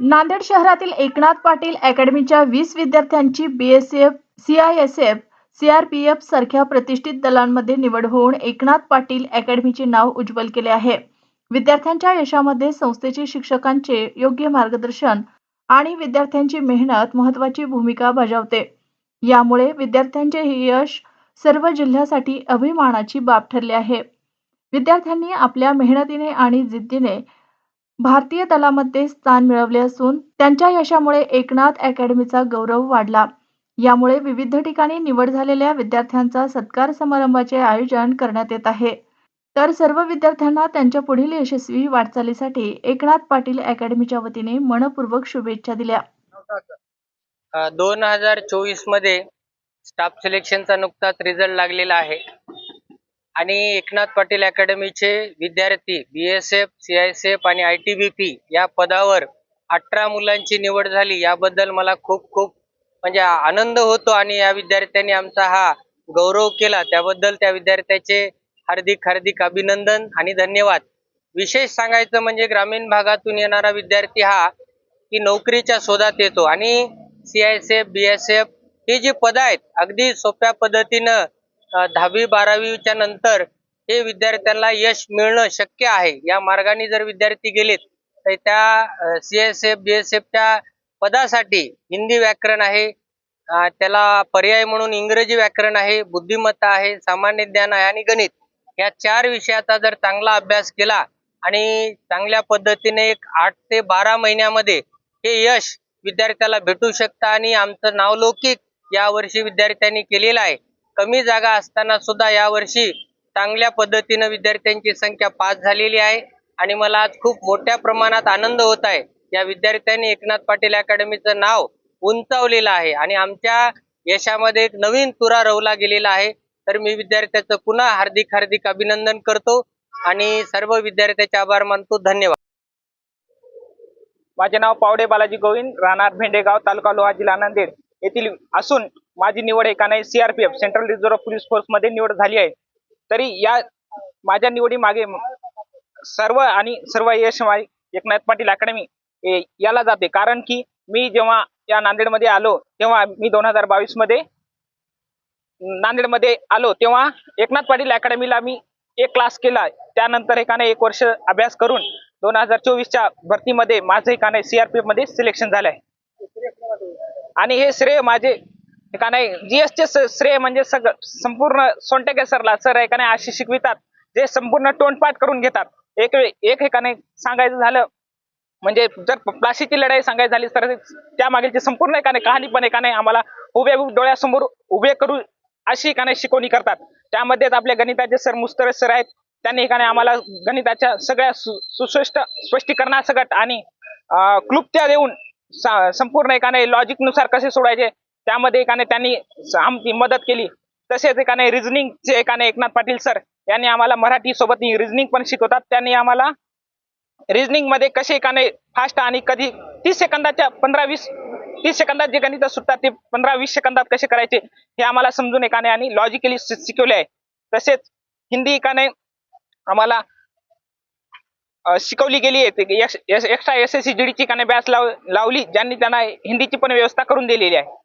नांदेड शहरातील एकनाथ पाटील अकॅडमीच्या 20 विद्यार्थ्यांची BSF, CISF, CRPF सारख्या प्रतिष्ठित दलांमध्ये निवड होऊन एकनाथ पाटील अकॅडमीचे नाव उज्ज्वल केले आहे। विद्यार्थ्यांच्या यशामध्ये संस्थेचे शिक्षकांचे योग्य मार्गदर्शन आणि विद्यार्थ्यांची मेहनत महत्त्वाची भूमिका बजावते। यामुळे विद्यार्थ्यांचे हे यश सर्व जिल्ह्यासाठी अभिमानाची बाब ठरले आहे। विद्यार्थ्यांनी आपल्या मेहनतीने आणि जिद्दीने भारतीय दलामध्ये स्थान मिळवले असून त्यांच्या यशामुळे एकनाथ अकॅडमीचा गौरव वाढला। यामुळे विविध ठिकाणी निवड झालेल्या विद्यार्थ्यांचा सत्कार समारंभाचे आयोजन करण्यात येत आहे। तर सर्व विद्यार्थ्यांना त्यांच्या पुढील यशस्वी वाटचालीसाठी एकनाथ पाटील अकॅडमीच्या वतीने मनपूर्वक शुभेच्छा दिल्या। 2024 मध्ये स्टाफ सिलेक्शनचा नुकताच रिझल्ट लागलेला आहे आणि एकनाथ पाटील अकॅडमीचे विद्यार्थी बीएसएफ, सीआयएसएफ आणि आयटीबीपी या पदावर 18 मुलांची निवड झाली। याबद्दल मला खूप म्हणजे आनंद होतो आणि या विद्यार्थ्यांनी आमचा हा गौरव केला, त्याबद्दल त्या विद्यार्थ्याचे हार्दिक अभिनंदन आणि धन्यवाद। विशेष सांगायचं म्हणजे ग्रामीण भागातून येणारा विद्यार्थी हा की नोकरीच्या शोधात येतो आणि सीआयएसएफ, बीएसएफ हे जी पद आहेत अगदी सोप्या पद्धतीनं 10वी-12वीच्या नंतर हे विद्यार्थ्यांना यश मिळणं शक्य आहे। या मार्गाने जर विद्यार्थी गेलेत तर त्या सीआयएसएफ, बीएसएफच्या पदासाठी हिंदी व्याकरण आहे, त्याला पर्याय म्हणून इंग्रजी व्याकरण आहे, बुद्धिमत्ता आहे, सामान्य ज्ञान आहे आणि गणित, या 4 विषयाचा जर चांगला अभ्यास केला आणि चांगल्या पद्धतीने एक 8 ते 12 महिन्यामध्ये हे यश विद्यार्थ्याला भेटू शकतं आणि आमचं नावलौकिक यावर्षी विद्यार्थ्यांनी केलेलं आहे। कमी जागा असताना सुद्धा यावर्षी चांगल्या पद्धतीने विद्यार्थ्यांची संख्या पास झालेली आहे आणि मला आज खूप मोठ्या प्रमाणात आनंद होत आहे। या विद्यार्थ्यांनी एकनाथ पाटील अकॅडमीचं नाव उंचावलेलं आहे आणि आमच्या यशामध्ये एक नवीन तुरा रोवला गेलेला आहे। तर मी विद्यार्थ्याचं पुन्हा हार्दिक अभिनंदन करतो आणि सर्व विद्यार्थ्याचे आभार मानतो। धन्यवाद। माझे नाव पावडे बालाजी गोविंद, राहणार भेंडेगाव, तालुका लोहा, जिल्हा नांदेड येथील असून माझी निवड एकाने CRPF central reserve police force मध्ये निवड झाली आहे। तरी या माझ्या निवडी मागे सर्व यश एकनाथ पाटील अकॅडमी याला जाते, कारण की मी जेव्हा या नांदेडमध्ये आलो तेव्हा मी 2022 मध्ये नांदेडमध्ये आलो तेव्हा एकनाथ पाटील अकॅडमीला मी एक क्लास केला। त्यानंतर एकाने 1 वर्ष अभ्यास करून 2024च्या भरतीमध्ये माझं एकाने सीआरपीएफ मध्ये सिलेक्शन झालंय आणि हे श्रेय माझे एकाने जीएसचे श्रेय म्हणजे संपूर्ण सोनटके सर एकाने अशी शिकवितात जे संपूर्ण तोंडपाठ करून घेतात। एक एकाने सांगायचं झालं म्हणजे जर प्लासीची लढाई सांगायची झाली तर त्या मागीलची संपूर्ण एकाने कहाणी पण एकाने आम्हाला उभे डोळ्यासमोर उभे करू अशी एकाने शिकवणी करतात। त्यामध्येच आपले गणिताचे सर मुस्तरद सर आहेत, त्यांनी एकाने आम्हाला गणिताच्या सगळ्या सुस्पष्ट स्पष्टीकरणासकट आणि क्लुप्त्या देऊन संपूर्ण एकाने लॉजिक नुसार कसे सोडायचे त्यामध्ये एकाने त्यांनी आमची मदत केली। तसेच एकाने रिझनिंगचे एकाने एकनाथ पाटील सर यांनी आम्हाला मराठी सोबत रिझनिंग पण शिकवतात। त्यांनी आम्हाला रिझनिंग मध्ये कसे एकाने फास्ट आणि कधी 30 सेकंदात जे गणित सुटतात ते 15-20 सेकंदात कसे करायचे हे आम्हाला समजून एकाने आणि लॉजिकली शिकवले आहे। तसेच हिंदी एकाने आम्हाला शिकवली गेली आहे। एक्स्ट्रा SSC GD ची एकाने बॅच लावली, ज्यांनी त्यांना हिंदीची पण व्यवस्था करून दिलेली आहे।